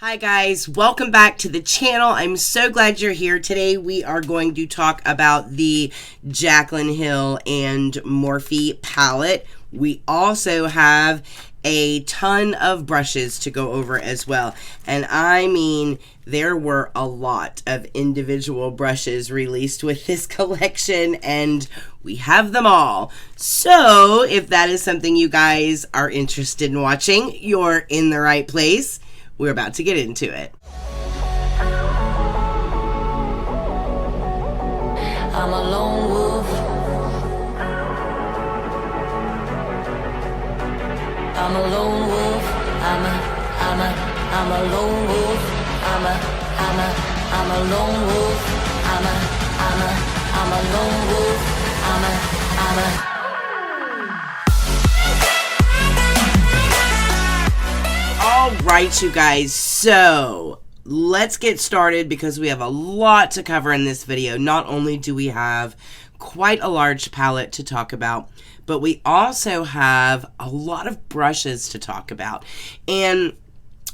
Hi guys, welcome back to the channel. I'm so glad you're here. Today we are going to talk about the Jaclyn Hill and Morphe palette. We also have a ton of brushes to go over as well. And I mean, there were a lot of individual brushes released with this collection and we have them all. So if that is something you guys are interested in watching, you're in the right place. We're about to get into it. I'm a lone wolf. I'm a lone wolf. I'm a lone wolf. I'm a lone wolf. I'm a lone wolf. All right, you guys, so let's get started because we have a lot to cover in this video. Not only do we have quite a large palette to talk about, but we also have a lot of brushes to talk about. And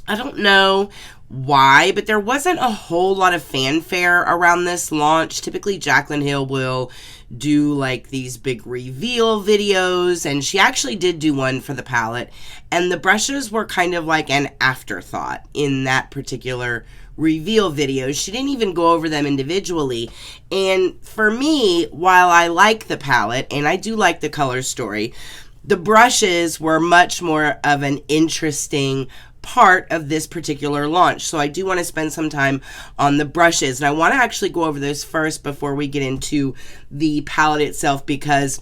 I don't know why, but there wasn't a whole lot of fanfare around this launch. Typically, Jaclyn Hill will do like these big reveal videos, and she actually did do one for the palette, and the brushes were kind of like an afterthought in that particular reveal video. She didn't even go over them individually. And for me, while I like the palette and I do like the color story, the brushes were much more of an interesting part of this particular launch. So I do want to spend some time on the brushes, and I want to actually go over those first before we get into the palette itself, because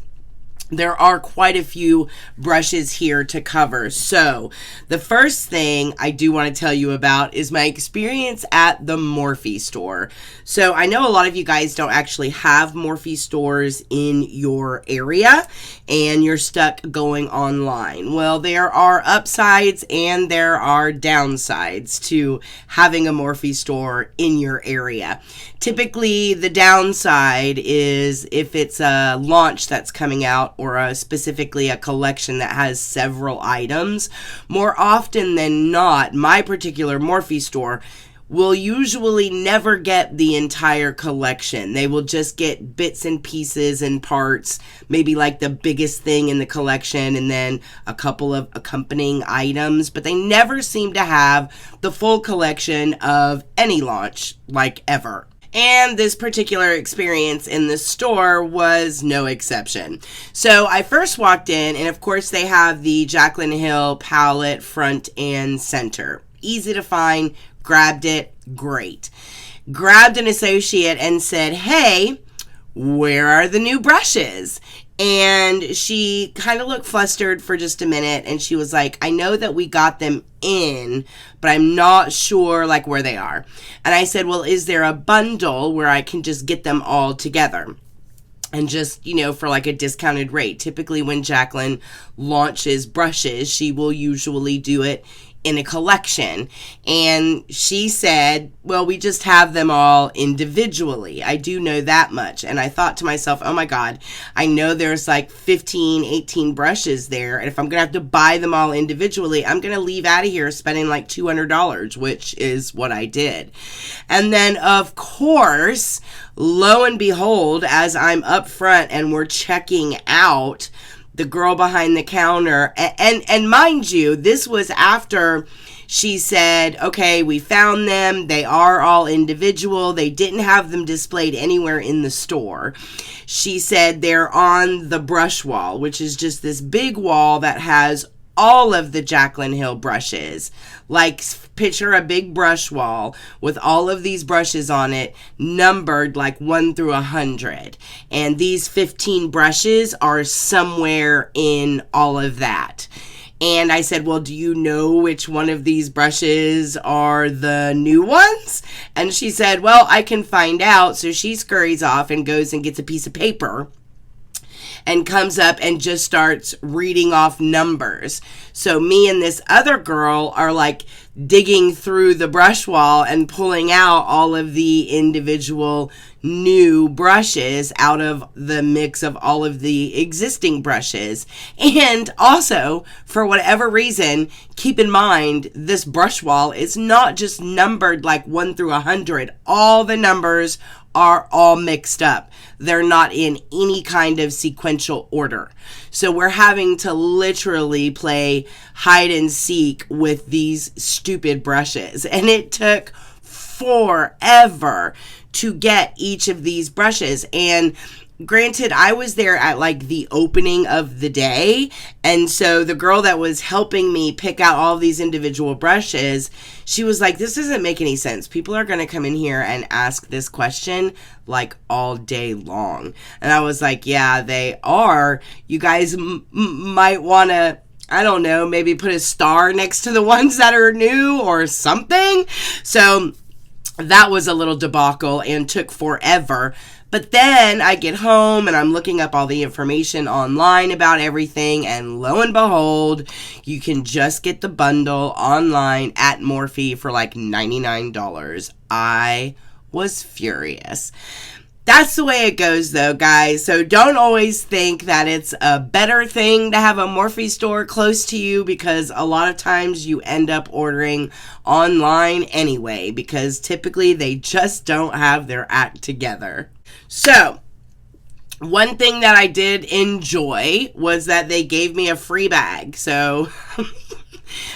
there are quite a few brushes here to cover. So the first thing I do want to tell you about is my experience at the Morphe store. So I know a lot of you guys don't actually have Morphe stores in your area and you're stuck going online. Well, there are upsides and there are downsides to having a Morphe store in your area. Typically, the downside is if it's a launch that's coming out, or specifically a collection that has several items. More often than not, my particular Morphe store will usually never get the entire collection. They will just get bits and pieces and parts, maybe like the biggest thing in the collection and then a couple of accompanying items, but they never seem to have the full collection of any launch, like ever. And this particular experience in the store was no exception. So I first walked in, and of course they have the Jaclyn Hill palette front and center. Easy to find, grabbed it, great. Grabbed an associate and said, hey, where are the new brushes? And she kind of looked flustered for just a minute, and she was like, I know that we got them in, but I'm not sure like where they are. And I said, well, is there a bundle where I can just get them all together? And just, you know, for like a discounted rate. Typically when Jaclyn launches brushes, she will usually do it in a collection. And she said, well, we just have them all individually. I do know that much. And I thought to myself, oh my God, I know there's like 15, 18 brushes there. And if I'm going to have to buy them all individually, I'm going to leave out of here spending like $200, which is what I did. And then of course, lo and behold, as I'm up front and we're checking out, the girl behind the counter, and mind you, this was after she said, okay, we found them. They are all individual. They didn't have them displayed anywhere in the store. She said they're on the brush wall, which is just this big wall that has all of the Jaclyn Hill brushes. Like, picture a big brush wall with all of these brushes on it, numbered like 1 through 100. And these 15 brushes are somewhere in all of that. And I said, well, do you know which one of these brushes are the new ones? And she said, well, I can find out. So she scurries off and goes and gets a piece of paper and comes up and just starts reading off numbers. So me and this other girl are like digging through the brush wall and pulling out all of the individual new brushes out of the mix of all of the existing brushes. And also, for whatever reason, keep in mind, this brush wall is not just numbered like 1 through 100. All the numbers are all mixed up. They're not in any kind of sequential order. So we're having to literally play hide and seek with these stupid brushes. And it took forever to get each of these brushes. And granted, I was there at like the opening of the day, and so the girl that was helping me pick out all these individual brushes, she was like, this doesn't make any sense. People are going to come in here and ask this question like all day long. And I was like, yeah, they are. You guys might want to, I don't know, maybe put a star next to the ones that are new or something. So that was a little debacle and took forever. But then I get home and I'm looking up all the information online about everything, and lo and behold, you can just get the bundle online at Morphe for like $99. I was furious. That's the way it goes though, guys. So don't always think that it's a better thing to have a Morphe store close to you, because a lot of times you end up ordering online anyway, because typically they just don't have their act together. So, one thing that I did enjoy was that they gave me a free bag. So,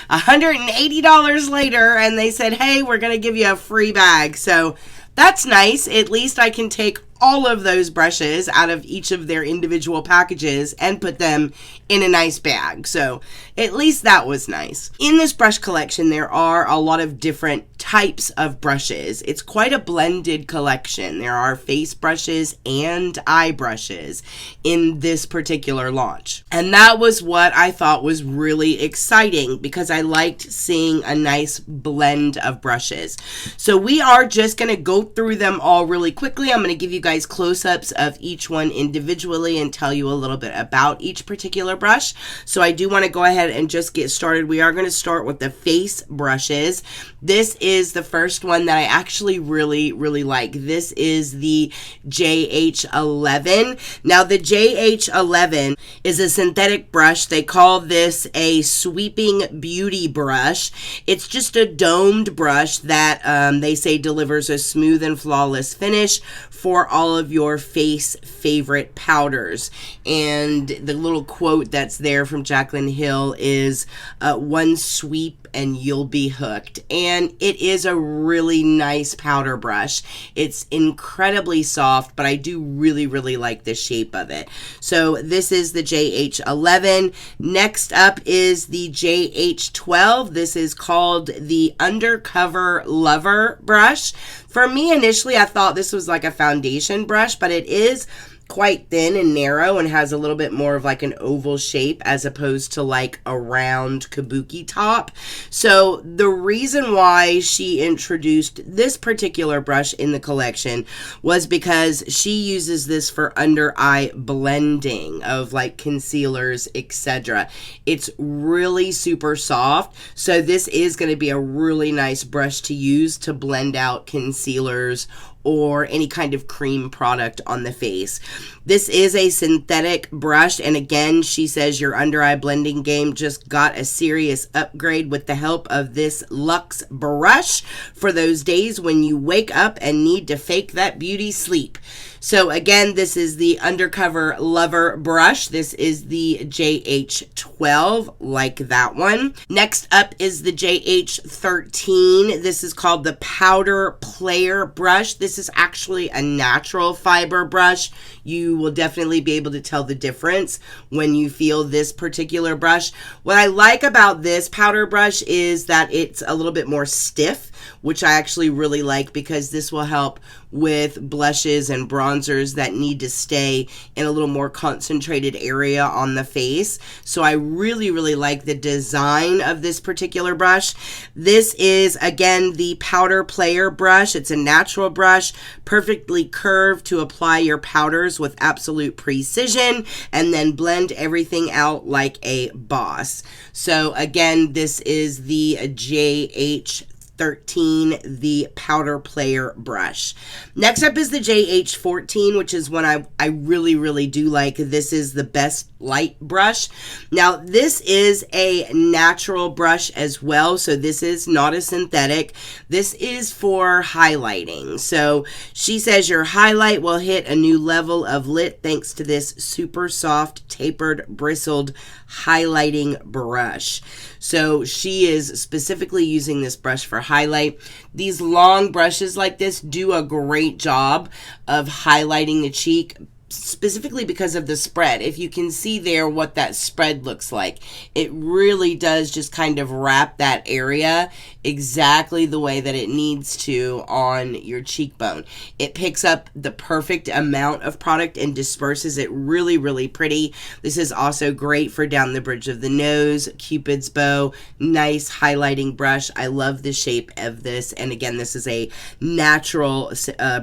$180 later, and they said, hey, we're going to give you a free bag. So, that's nice. At least I can take all of those brushes out of each of their individual packages and put them in a nice bag. So at least that was nice. In this brush collection, there are a lot of different types of brushes. It's quite a blended collection. There are face brushes and eye brushes in this particular launch. And that was what I thought was really exciting, because I liked seeing a nice blend of brushes. So we are just going to go through them all really quickly. I'm going to give you guys close-ups of each one individually and tell you a little bit about each particular brush. So I do want to go ahead and just get started. We are going to start with the face brushes. This is the first one that I actually really like. This is the JH11. Now the JH11 is a synthetic brush. They call this a sweeping beauty brush. It's just a domed brush that they say delivers a smooth and flawless finish for all of your face favorite powders. And the little quote that's there from Jaclyn Hill is, one sweep and you'll be hooked. And it is a really nice powder brush. It's incredibly soft, but I do really like the shape of it. So this is the JH11. Next up is the JH12. This is called the Undercover Lover brush. For me, initially, I thought this was like a foundation brush, but it is quite thin and narrow and has a little bit more of like an oval shape as opposed to like a round kabuki top. So the reason why she introduced this particular brush in the collection was because she uses this for under eye blending of like concealers, etc. It's really super soft, so this is going to be a really nice brush to use to blend out concealers or any kind of cream product on the face. This is a synthetic brush, and again, she says your under eye blending game just got a serious upgrade with the help of this luxe brush for those days when you wake up and need to fake that beauty sleep. So again, this is the Undercover Lover brush. This is the JH12, like that one. Next up is the JH13. This is called the Powder Player brush. This is actually a natural fiber brush. You will definitely be able to tell the difference when you feel this particular brush. What I like about this powder brush is that it's a little bit more stiff, which I actually really like, because this will help with blushes and bronzers that need to stay in a little more concentrated area on the face. So I really like the design of this particular brush. This is, again, the Powder Player brush. It's a natural brush, perfectly curved to apply your powders with absolute precision and then blend everything out like a boss. So again, this is the JH13. JH13, the powder player brush. Next up is the JH14, which is one I really, really do like. This is the Best Light brush. Now, this is a natural brush as well, so this is not a synthetic. This is for highlighting. So she says your highlight will hit a new level of lit thanks to this super soft, tapered, bristled highlighting brush. So she is specifically using this brush for highlight. These long brushes like this do a great job of highlighting the cheek, specifically because of the spread. If you can see there what that spread looks like, it really does just kind of wrap that area exactly the way that it needs to on your cheekbone. It picks up the perfect amount of product and disperses it really, really pretty. This is also great for down the bridge of the nose, Cupid's bow, nice highlighting brush. I love the shape of this. And again, this is a natural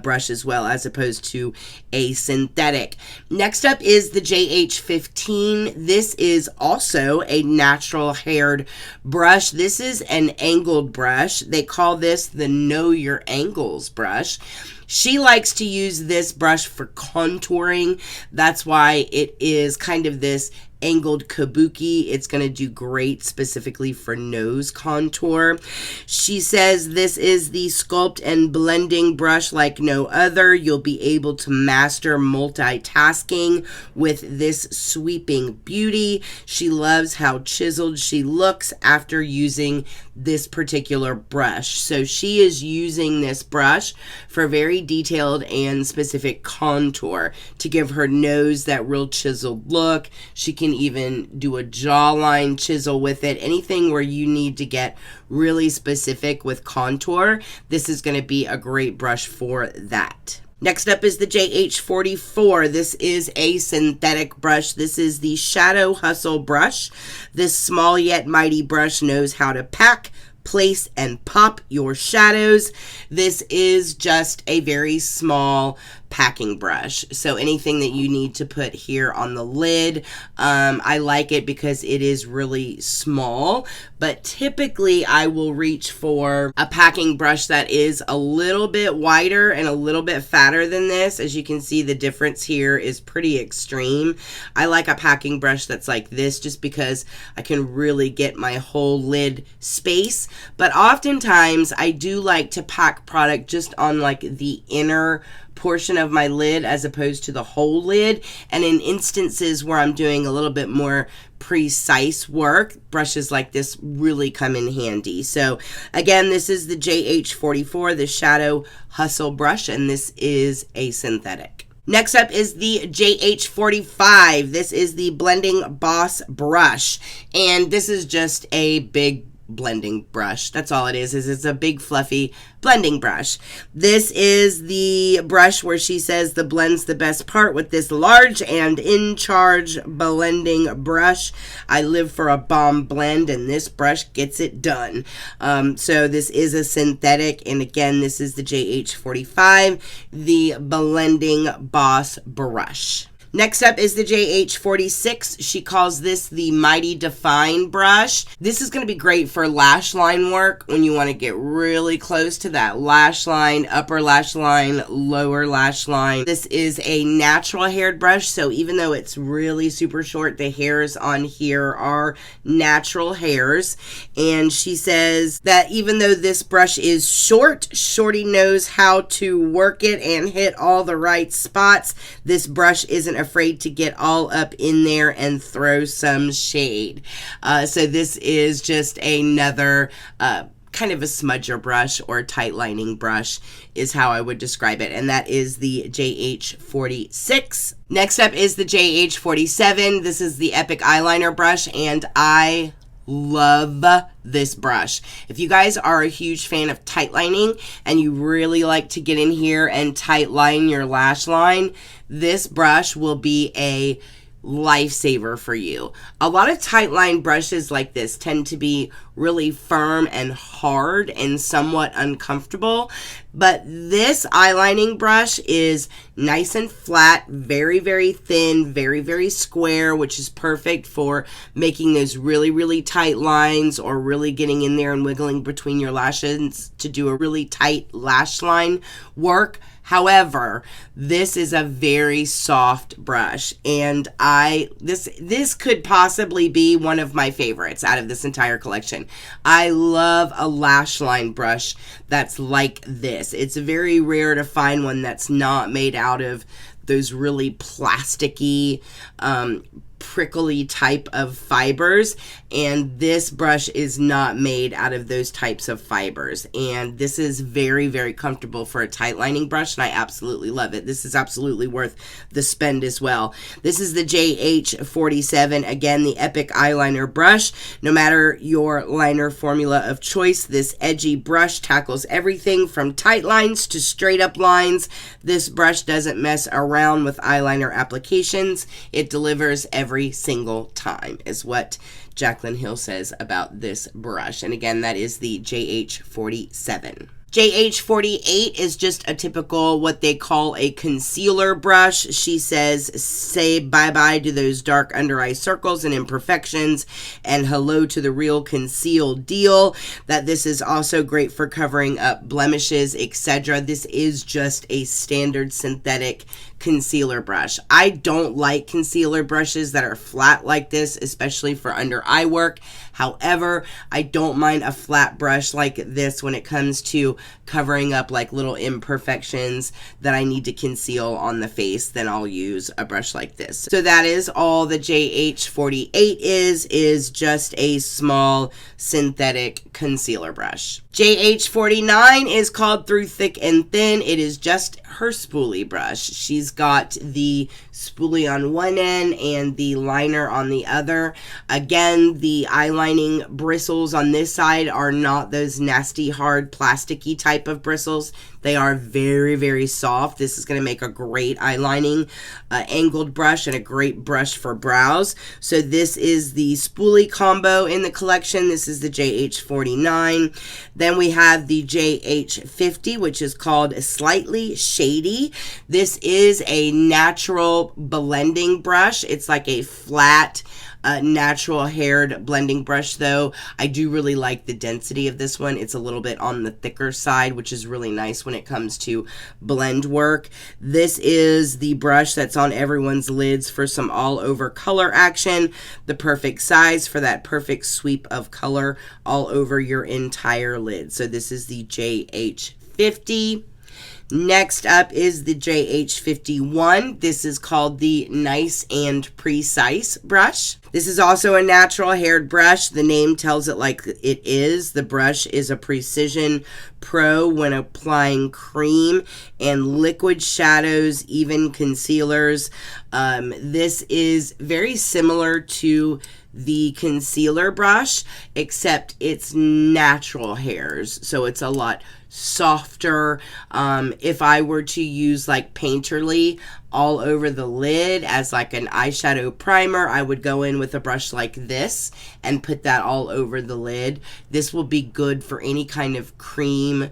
brush as well, as opposed to a synthetic. Next up is the JH15. This is also a natural haired brush. This is an angled brush. They call this the Know Your Angles brush. She likes to use this brush for contouring. That's why it is kind of this angled kabuki. It's going to do great specifically for nose contour. She says this is the sculpt and blending brush like no other. You'll be able to master multitasking with this sweeping beauty. She loves how chiseled she looks after using this particular brush. So she is using this brush for very detailed and specific contour to give her nose that real chiseled look. She can even do a jawline chisel with it. Anything where you need to get really specific with contour, this is going to be a great brush for that. Next up is the JH44. This is a synthetic brush. This is the Shadow Hustle brush. This small yet mighty brush knows how to pack, place, and pop your shadows. This is just a very small packing brush. So anything that you need to put here on the lid, I like it because it is really small, but typically I will reach for a packing brush that is a little bit wider and a little bit fatter than this. As you can see, the difference here is pretty extreme. I like a packing brush that's like this just because I can really get my whole lid space, but oftentimes I do like to pack product just on like the inner portion of my lid as opposed to the whole lid. And in instances where I'm doing a little bit more precise work, brushes like this really come in handy. So again, this is the JH44, the Shadow Hustle brush, and this is a synthetic. Next up is the JH45. This is the Blending Boss brush, and this is just a big blending brush. That's all it is it's a big fluffy blending brush. This is the brush where she says the blend's the best part with this large and in charge blending brush. I live for a bomb blend and this brush gets it done. So this is a synthetic, and again, this is the JH45, the Blending Boss brush. Next up is the JH46. She calls this the Mighty Define brush. This is going to be great for lash line work when you want to get really close to that lash line, upper lash line, lower lash line. This is a natural haired brush, so even though it's really super short, the hairs on here are natural hairs. And she says that even though this brush is short, Shorty knows how to work it and hit all the right spots. This brush isn't afraid to get all up in there and throw some shade. So this is just another kind of a smudger brush or tight lining brush is how I would describe it, and that is the JH46. Next up is the JH47. This is the Epic Eyeliner brush, and I love this brush. If you guys are a huge fan of tight lining and you really like to get in here and tight line your lash line, this brush will be a lifesaver for you. A lot of tight line brushes like this tend to be really firm and hard and somewhat uncomfortable, but this eyelining brush is nice and flat, very, very thin, very, very square, which is perfect for making those really, really tight lines or really getting in there and wiggling between your lashes to do a really tight lash line work. However, this is a very soft brush, and this could possibly be one of my favorites out of this entire collection. I love a lash line brush that's like this. It's very rare to find one that's not made out of those really plasticky, prickly type of fibers, and this brush is not made out of those types of fibers, and this is very, very comfortable for a tight lining brush, and I absolutely love it. This is absolutely worth the spend as well. This is the JH47, again, the Epic eyeliner brush. No matter your liner formula of choice, this edgy brush tackles everything from tight lines to straight up lines. This brush doesn't mess around with eyeliner applications. It delivers every single time, is what Jaclyn Hill says about this brush. And again, that is the JH47. JH48 is just a typical, what they call a concealer brush. She says, say bye-bye to those dark under eye circles and imperfections, and hello to the real concealed deal. That this is also great for covering up blemishes, etc. This is just a standard synthetic concealer brush. I don't like concealer brushes that are flat like this, especially for under eye work. However, I don't mind a flat brush like this when it comes to covering up like little imperfections that I need to conceal on the face. Then I'll use a brush like this. So that is all the JH48 is just a small synthetic concealer brush. JH49 is called Through Thick and Thin. It is just her spoolie brush. She's got the spoolie on one end and the liner on the other. Again, the eyelining bristles on this side are not those nasty, hard, plasticky type of bristles. They are very, very soft. This is going to make a great eyelining angled brush and a great brush for brows. So this is the spoolie combo in the collection. This is the JH49. Then we have the JH50, which is called Slightly Shady. This is a natural blending brush. It's like a flat, natural haired blending brush, though. I do really like the density of this one. It's a little bit on the thicker side, which is really nice when it comes to blend work. This is the brush that's on everyone's lids for some all over color action. The perfect size for that perfect sweep of color all over your entire lid. So this is the JH50. Next up is the JH51. This is called the Nice and Precise brush. This is also a natural haired brush. The name tells it like it is. The brush is a precision pro when applying cream and liquid shadows, even concealers. This is very similar to the concealer brush, except it's natural hairs, so it's a lot softer. If I were to use like Painterly all over the lid as like an eyeshadow primer, I would go in with a brush like this and put that all over the lid. This will be good for any kind of cream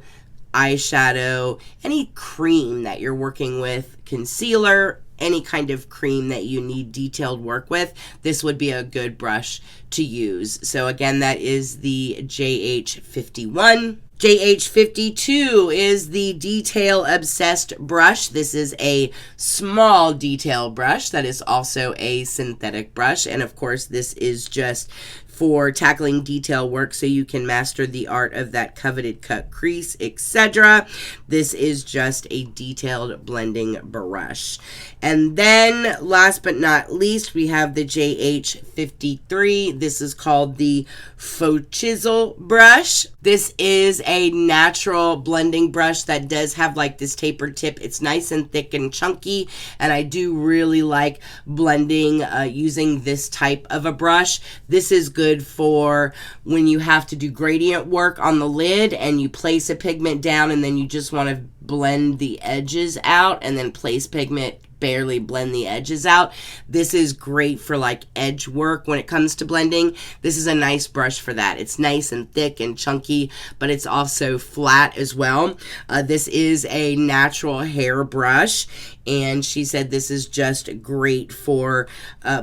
eyeshadow, any cream that you're working with, concealer, any kind of cream that you need detailed work with. This would be a good brush to use. So again, that is the JH51. JH52 is the Detail Obsessed brush. This is a small detail brush that is also a synthetic brush. And of course, this is just for tackling detail work so you can master the art of that coveted cut crease, etc. This is just a detailed blending brush. And then last but not least, we have the JH53. This is called the Faux Chisel brush. This is a natural blending brush that does have like this tapered tip. It's nice and thick and chunky, and I do really like blending using this type of a brush. This is good for when you have to do gradient work on the lid and you place a pigment down and then you just want to blend the edges out, and then Place Pigment barely blend the edges out. This is great for like edge work when it comes to blending. This is a nice brush for that. It's nice and thick and chunky, but it's also flat as well. This is a natural hair brush, and she said this is just great for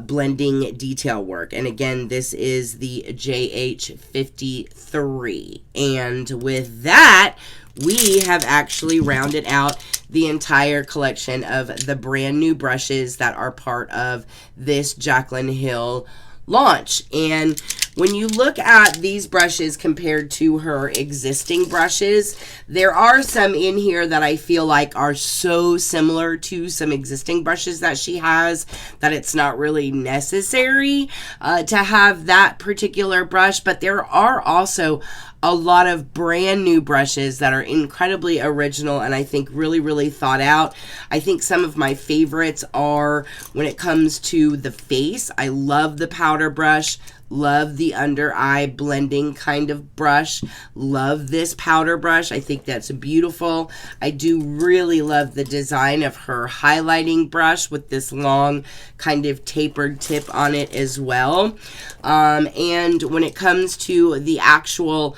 blending detail work. And again, this is the JH53. And with that, we have actually rounded out the entire collection of the brand new brushes that are part of this Jaclyn Hill launch. And when you look at these brushes compared to her existing brushes, there are some in here that I feel like are so similar to some existing brushes that she has that it's not really necessary to have that particular brush. But there are also a lot of brand new brushes that are incredibly original and I think really, really thought out. I think some of my favorites are when it comes to the face. I love the powder brush. Love the under eye blending kind of brush. Love this powder brush. I think that's beautiful. I do really love the design of her highlighting brush with this long kind of tapered tip on it as well. And when it comes to the actual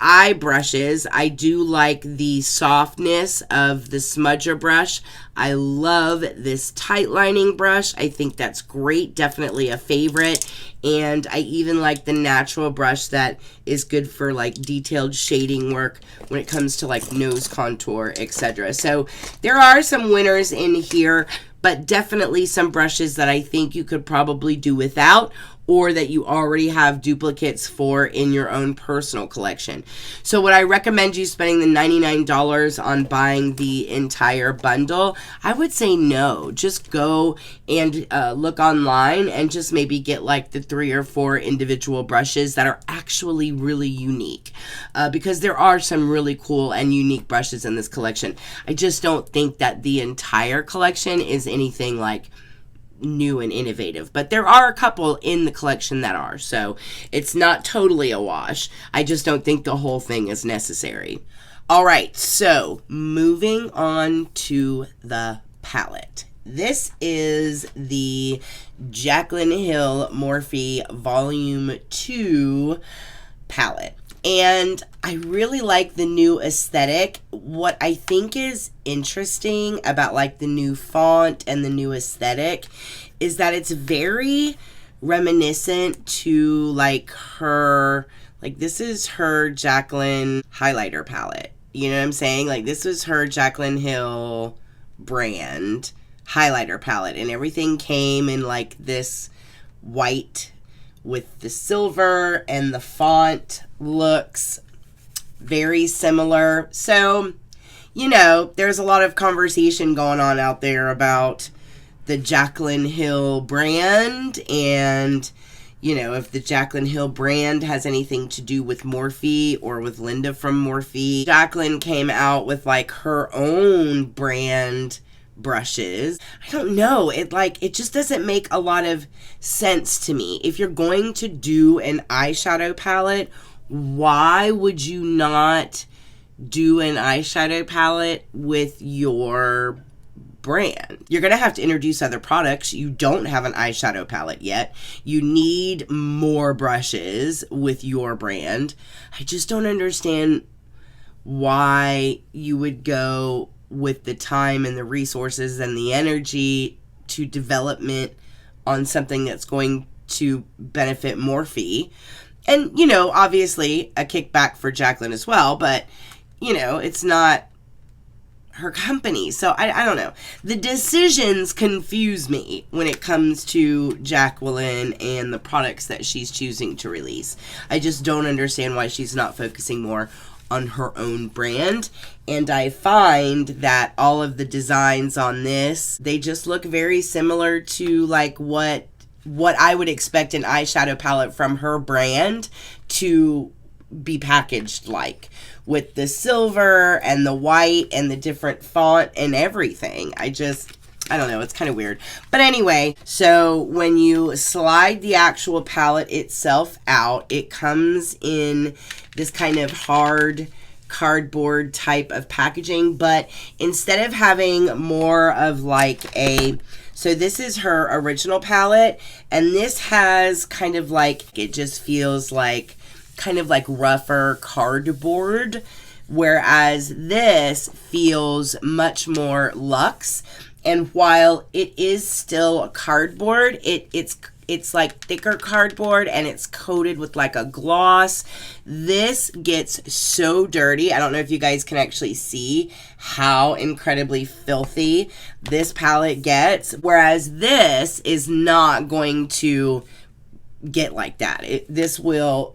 eye brushes, I do like the softness of the smudger brush. I love this tight lining brush. I think that's great. Definitely a favorite. And I even like the natural brush that is good for like detailed shading work when it comes to like nose contour, etc. So there are some winners in here, but definitely some brushes that I think you could probably do without, or that you already have duplicates for in your own personal collection. So would I recommend you spending the $99 on buying the entire bundle? I would say no. Just go and look online and just maybe get like the 3 or 4 individual brushes that are actually really unique, because there are some really cool and unique brushes in this collection. I just don't think that the entire collection is anything like new and innovative, but there are a couple in the collection that are, so it's not totally a wash. I just don't think the whole thing is necessary. All right, so moving on to the palette. This is the Jaclyn Hill Morphe Volume 2 palette. And I really like the new aesthetic. What I think is interesting about like the new font and the new aesthetic is that it's very reminiscent to like her, like this is her Jaclyn highlighter palette. You know what I'm saying? Like this was her Jaclyn Hill brand highlighter palette, and everything came in like this white with the silver, and the font looks very similar. So, you know, there's a lot of conversation going on out there about the Jaclyn Hill brand, and, you know, if the Jaclyn Hill brand has anything to do with Morphe or with Linda from Morphe. Jaclyn came out with like her own brand brushes. I don't know, it just doesn't make a lot of sense to me. If you're going to do an eyeshadow palette, why would you not do an eyeshadow palette with your brand? You're gonna have to introduce other products. You don't have an eyeshadow palette yet. You need more brushes with your brand. I just don't understand why you would go with the time and the resources and the energy to development on something that's going to benefit Morphe. And, you know, obviously a kickback for Jaclyn as well, but, you know, it's not her company. So I don't know. The decisions confuse me when it comes to Jaclyn and the products that she's choosing to release. I just don't understand why she's not focusing more on her own brand. And I find that all of the designs on this, they just look very similar to like what I would expect an eyeshadow palette from her brand to be packaged like, with the silver and the white and the different font and everything. I don't know, it's kind of weird. But anyway, so when you slide the actual palette itself out, it comes in this kind of hard cardboard type of packaging, but instead of having more of like so this is her original palette, and this has kind of like, it just feels like kind of like rougher cardboard, whereas this feels much more luxe. And while it is still cardboard, it's like thicker cardboard, and it's coated with like a gloss. This gets so dirty. I don't know if you guys can actually see how incredibly filthy this palette gets, whereas this is not going to get like that. This will,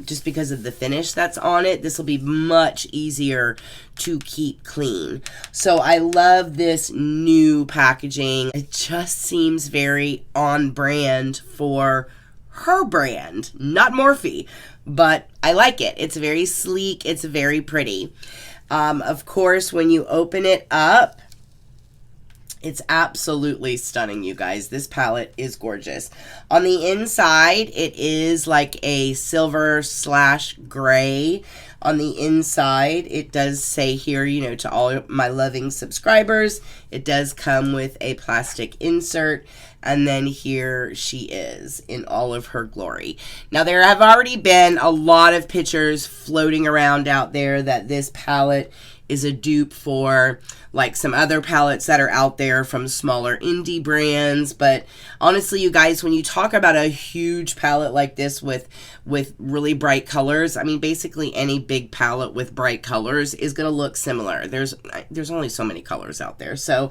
just because of the finish that's on it, this will be much easier to keep clean. So I love this new packaging. It just seems very on brand for her brand, not Morphe, but I like it. It's very sleek. It's very pretty. Of course, when you open it up, it's absolutely stunning, you guys. This palette is gorgeous. On the inside, it is like a silver / gray. On the inside, it does say here, you know, to all my loving subscribers, it does come with a plastic insert. And then here she is in all of her glory. Now, there have already been a lot of pictures floating around out there that this palette is a dupe for like some other palettes that are out there from smaller indie brands. But honestly, you guys, when you talk about a huge palette like this with really bright colors, I mean, basically any big palette with bright colors is going to look similar. There's only so many colors out there. So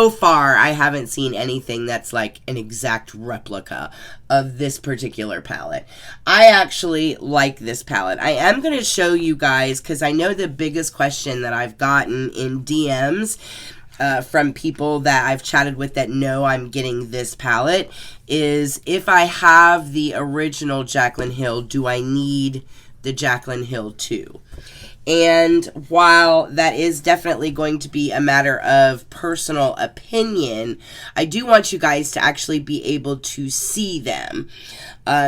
far, I haven't seen anything that's like an exact replica of this particular palette. I actually like this palette. I am going to show you guys, because I know the biggest question that I've gotten in DMs from people that I've chatted with that know I'm getting this palette is, if I have the original Jaclyn Hill, do I need the Jaclyn Hill 2? And while that is definitely going to be a matter of personal opinion, I do want you guys to actually be able to see them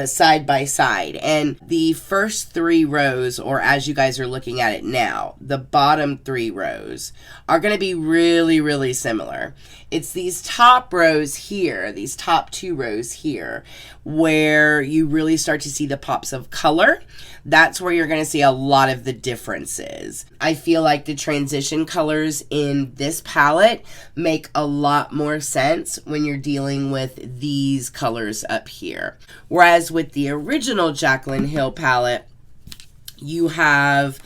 side by side. And the first 3 rows, or as you guys are looking at it now, the bottom 3 rows are going to be really, really similar. It's these top rows here, these top 2 rows here, where you really start to see the pops of color. That's where you're going to see a lot of the differences. I feel like the transition colors in this palette make a lot more sense when you're dealing with these colors up here. Whereas with the original Jaclyn Hill palette, you have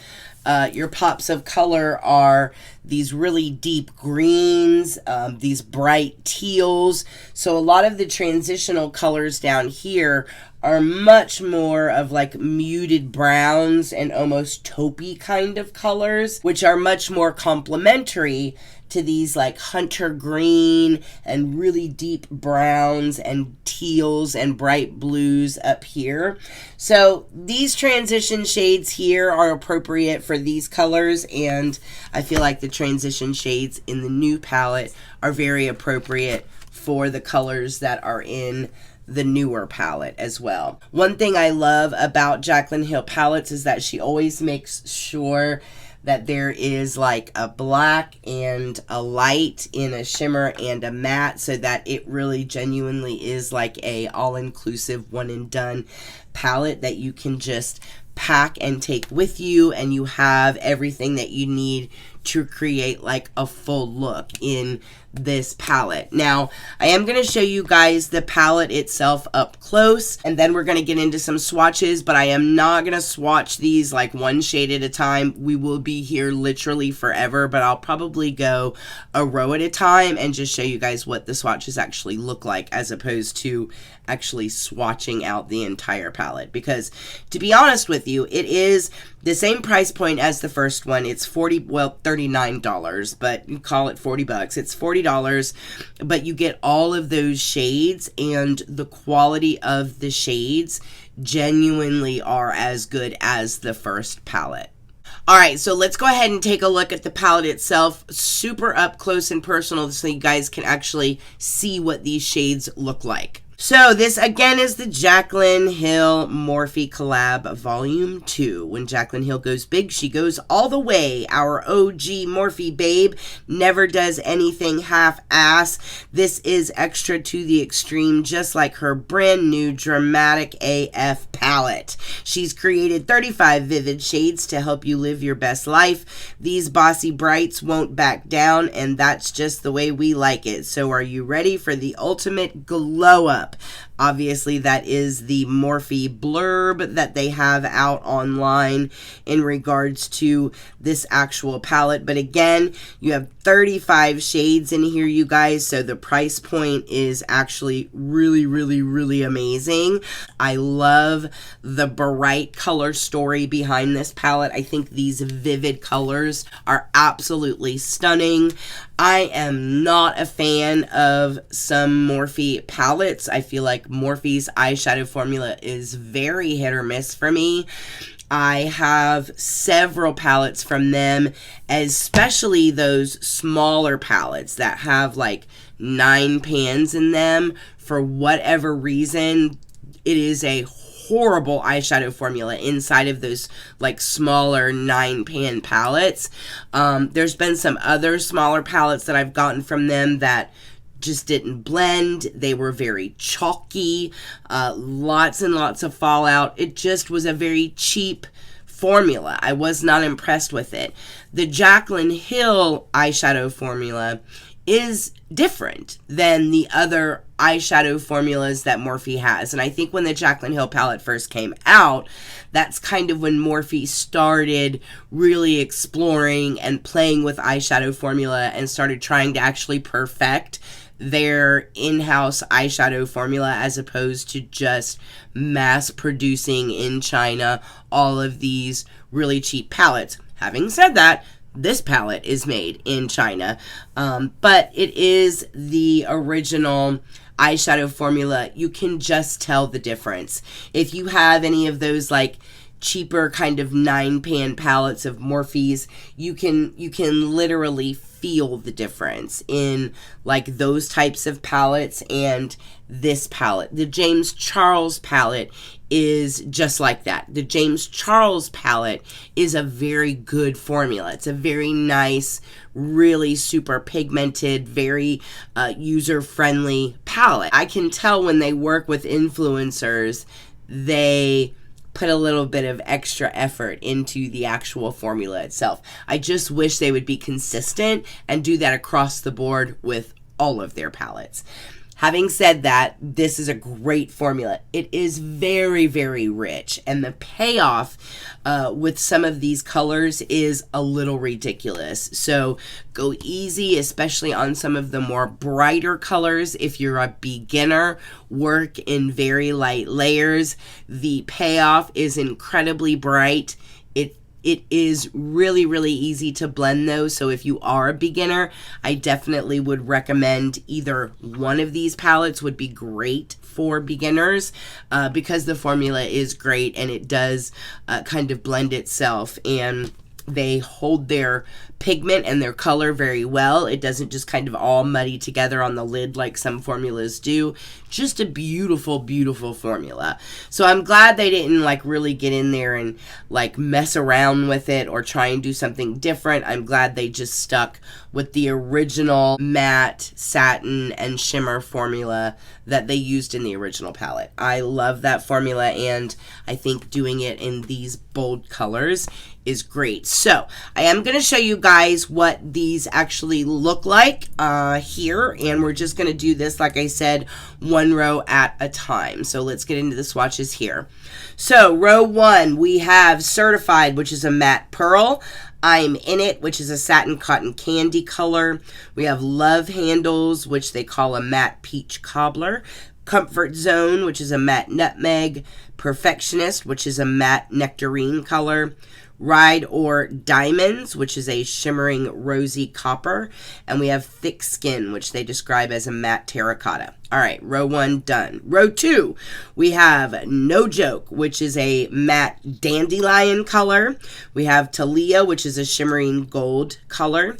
your pops of color are these really deep greens, these bright teals. So a lot of the transitional colors down here are much more of like muted browns and almost taupey kind of colors, which are much more complementary to these like hunter green and really deep browns and teals and bright blues up here. So these transition shades here are appropriate for these colors, and I feel like the transition shades in the new palette are very appropriate for the colors that are in the newer palette as well. One thing I love about Jaclyn Hill palettes is that she always makes sure that there is like a black and a light in a shimmer and a matte, so that it really genuinely is like a all-inclusive one and done palette that you can just pack and take with you, and you have everything that you need to create like a full look in this palette. Now, I am going to show you guys the palette itself up close, and then we're going to get into some swatches, but I am not going to swatch these like one shade at a time. We will be here literally forever, but I'll probably go a row at a time and just show you guys what the swatches actually look like, as opposed to actually swatching out the entire palette. Because to be honest with you, it is the same price point as the first one. It's $39, but you call it 40 bucks. It's $40, but you get all of those shades, and the quality of the shades genuinely are as good as the first palette. Alright, so let's go ahead and take a look at the palette itself, super up close and personal, so you guys can actually see what these shades look like. So this again is the Jaclyn Hill Morphe collab volume 2. When Jaclyn Hill goes big, she goes all the way. Our OG Morphe babe never does anything half-ass. This is extra to the extreme, just like her brand new dramatic AF palette. She's created 35 vivid shades to help you live your best life. These bossy brights won't back down, and that's just the way we like it. So are you ready for the ultimate glow up? Obviously, that is the Morphe blurb that they have out online in regards to this actual palette. But again, you have 35 shades in here, you guys, so the price point is actually really, really, really amazing. I love the bright color story behind this palette. I think these vivid colors are absolutely stunning. I am not a fan of some Morphe palettes. I feel like Morphe's eyeshadow formula is very hit or miss for me. I have several palettes from them, especially those smaller palettes that have like 9 pans in them. For whatever reason, it is a horrible eyeshadow formula inside of those like smaller 9-pan palettes. There's been some other smaller palettes that I've gotten from them that just didn't blend. They were very chalky, lots and lots of fallout. It just was a very cheap formula. I was not impressed with it. The Jaclyn Hill eyeshadow formula is different than the other eyeshadow formulas that Morphe has. And I think when the Jaclyn Hill palette first came out, that's kind of when Morphe started really exploring and playing with eyeshadow formula and started trying to actually perfect their in-house eyeshadow formula as opposed to just mass producing in China all of these really cheap palettes. Having said that, this palette is made in China, but it is the original eyeshadow formula. You can just tell the difference. If you have any of those like cheaper kind of 9-pan palettes of Morphe's, you can literally feel the difference in like those types of palettes and this palette. The James Charles palette is just like that. The James Charles palette is a very good formula. It's a very nice, really super pigmented, very user-friendly palette. I can tell when they work with influencers, they put a little bit of extra effort into the actual formula itself. I just wish they would be consistent and do that across the board with all of their palettes. Having said that, this is a great formula. It is very, very rich, and the payoff with some of these colors is a little ridiculous. So go easy, especially on some of the more brighter colors. If you're a beginner, work in very light layers. The payoff is incredibly bright. It is really, really easy to blend though, so if you are a beginner, I definitely would recommend either one of these palettes would be great for beginners because the formula is great and it does kind of blend itself, and they hold their pigment and their color very well. It doesn't just kind of all muddy together on the lid like some formulas do. Just a beautiful, beautiful formula. So I'm glad they didn't like really get in there and like mess around with it or try and do something different. I'm glad they just stuck with the original matte, satin, and shimmer formula that they used in the original palette. I love that formula, and I think doing it in these bold colors is great. So I am going to show you guys what these actually look like here, and we're just going to do this, like I said, one row at a time. So let's get into the swatches here. So row 1, we have Certified, which is a matte pearl. I'm In It, which is a satin cotton candy color. We have Love Handles, which they call a matte peach cobbler. Comfort Zone, which is a matte nutmeg. Perfectionist, which is a matte nectarine color. Ride or Diamonds, which is a shimmering rosy copper. And we have Thick Skin, which they describe as a matte terracotta. All right, row 1 done. Row 2, we have No Joke, which is a matte dandelion color. We have Talia, which is a shimmering gold color.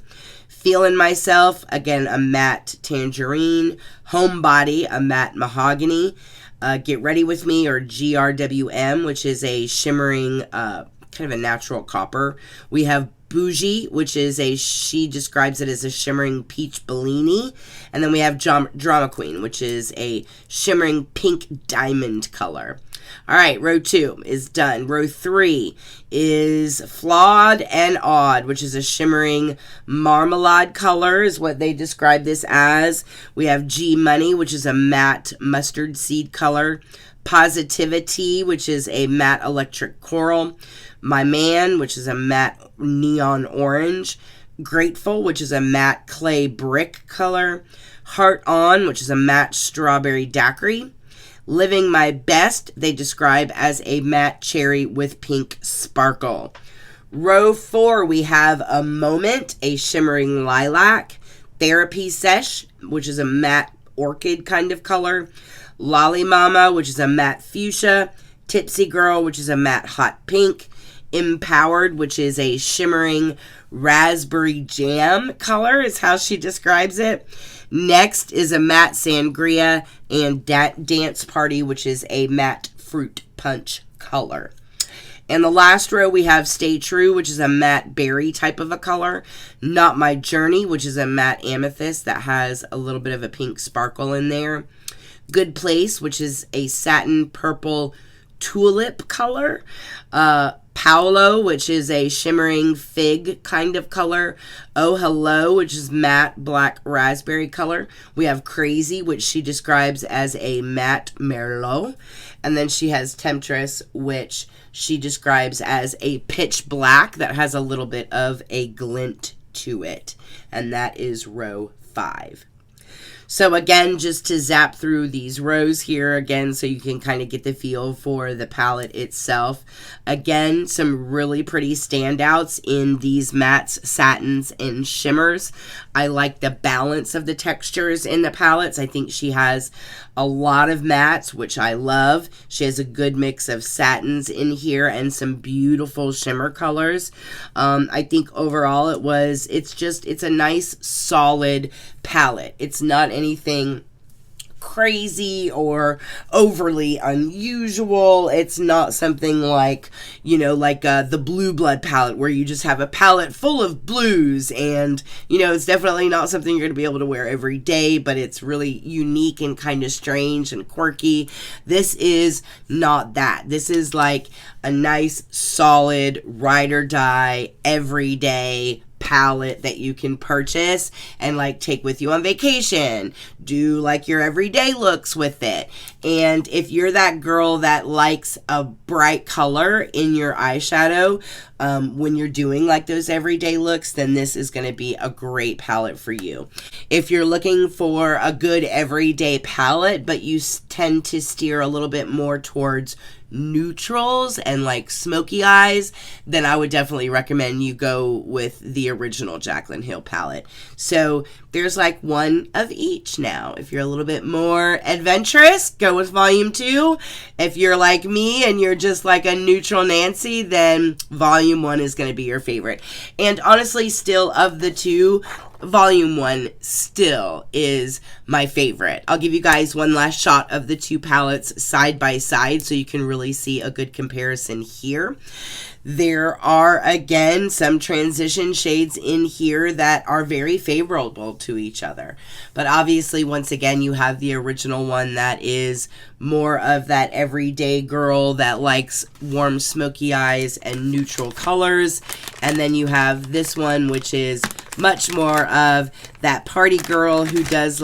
Feeling Myself, again, a matte tangerine. Homebody, a matte mahogany. Get Ready With Me, or GRWM, which is a shimmering, kind of a natural copper. We have Bougie, which is she describes it as a shimmering peach Bellini. And then we have Drama Queen, which is a shimmering pink diamond color. All right, row 2 is done. Row 3 is Flawed and Odd, which is a shimmering marmalade color, is what they describe this as. We have G Money, which is a matte mustard seed color. Positivity, which is a matte electric coral. My Man, which is a matte neon orange. Grateful, which is a matte clay brick color. Heart On, which is a matte strawberry daiquiri. Living My Best, they describe as a matte cherry with pink sparkle. Row 4, we have A Moment, a shimmering lilac. Therapy Sesh, which is a matte orchid kind of color. Lolly Mama, which is a matte fuchsia. Tipsy Girl, which is a matte hot pink. Empowered, which is a shimmering raspberry jam color, is how she describes it. Next is a matte sangria, and Dance Party, which is a matte fruit punch color. In the last row, we have Stay True, which is a matte berry type of a color. Not My Journey, which is a matte amethyst that has a little bit of a pink sparkle in there. Good Place, which is a satin purple tulip color. Paolo, which is a shimmering fig kind of color. Oh Hello, which is matte black raspberry color. We have Crazy, which she describes as a matte Merlot. And then she has Temptress, which she describes as a pitch black that has a little bit of a glint to it. And that is row 5. So again, just to zap through these rows here again so you can kind of get the feel for the palette itself. Again, some really pretty standouts in these mattes, satins, and shimmers. I like the balance of the textures in the palettes. I think she has a lot of mattes, which I love. She has a good mix of satins in here and some beautiful shimmer colors. I think overall it's a nice solid palette. It's not anything crazy or overly unusual. It's not something like, the Blue Blood palette where you just have a palette full of blues, and, it's definitely not something you're going to be able to wear every day, but it's really unique and kind of strange and quirky. This is not that. This is like a nice, solid, ride or die, everyday palette that you can purchase and take with you on vacation. Do your everyday looks with it. And if you're that girl that likes a bright color in your eyeshadow when you're doing those everyday looks, then this is going to be a great palette for you. If you're looking for a good everyday palette, but you tend to steer a little bit more towards neutrals and smoky eyes, then I would definitely recommend you go with the original Jaclyn Hill palette. So there's one of each now. If you're a little bit more adventurous, go with volume 2. If you're like me and you're just a neutral Nancy, then volume 1 is going to be your favorite. And honestly, still of the two, volume 1 still is my favorite. I'll give you guys one last shot of the two palettes side by side so you can really see a good comparison here. There are, again, some transition shades in here that are very favorable to each other. But obviously, once again, you have the original one that is more of that everyday girl that likes warm, smoky eyes and neutral colors. And then you have this one, which is much more of that party girl who does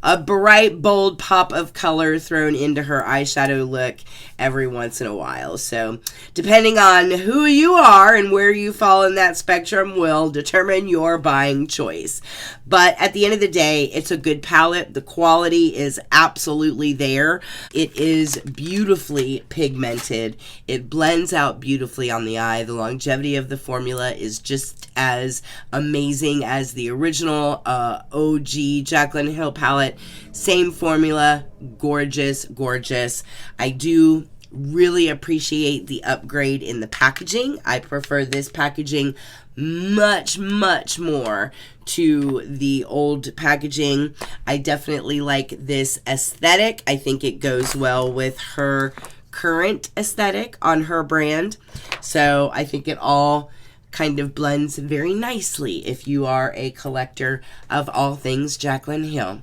a bright, bold pop of color thrown into her eyeshadow look every once in a while. So depending on who you are and where you fall in that spectrum will determine your buying choice. But at the end of the day, it's a good palette. The quality is absolutely there. It is beautifully pigmented. It blends out beautifully on the eye. The longevity of the formula is just as amazing as the original OG Jaclyn Hill palette. Same formula, gorgeous, gorgeous. I do Really appreciate the upgrade in the packaging. I prefer this packaging much more to the old packaging. I definitely like this aesthetic. I think it goes well with her current aesthetic on her brand. So I think it all kind of blends very nicely if you are a collector of all things Jaclyn Hill.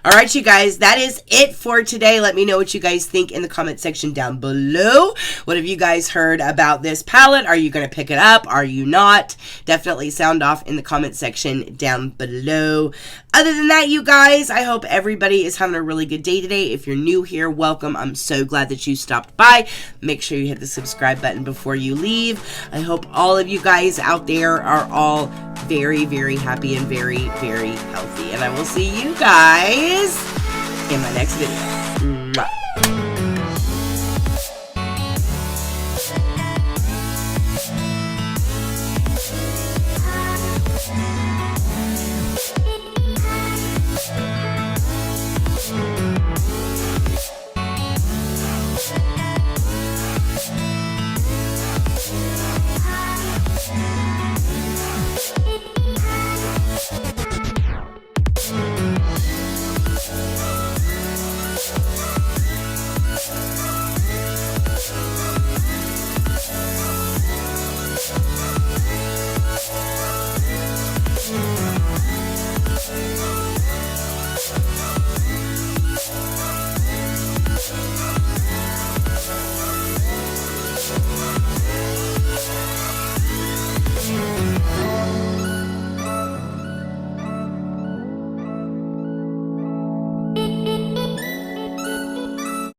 All right, you guys, that is it for today. Let me know what you guys think in the comment section down below. What have you guys heard about this palette? Are you going to pick it up? Are you not? Definitely sound off in the comment section down below. Other than that, you guys, I hope everybody is having a really good day today. If you're new here, welcome. I'm so glad that you stopped by. Make sure you hit the subscribe button before you leave. I hope all of you guys out there are all very happy and very healthy. And I will see you guys in my next video.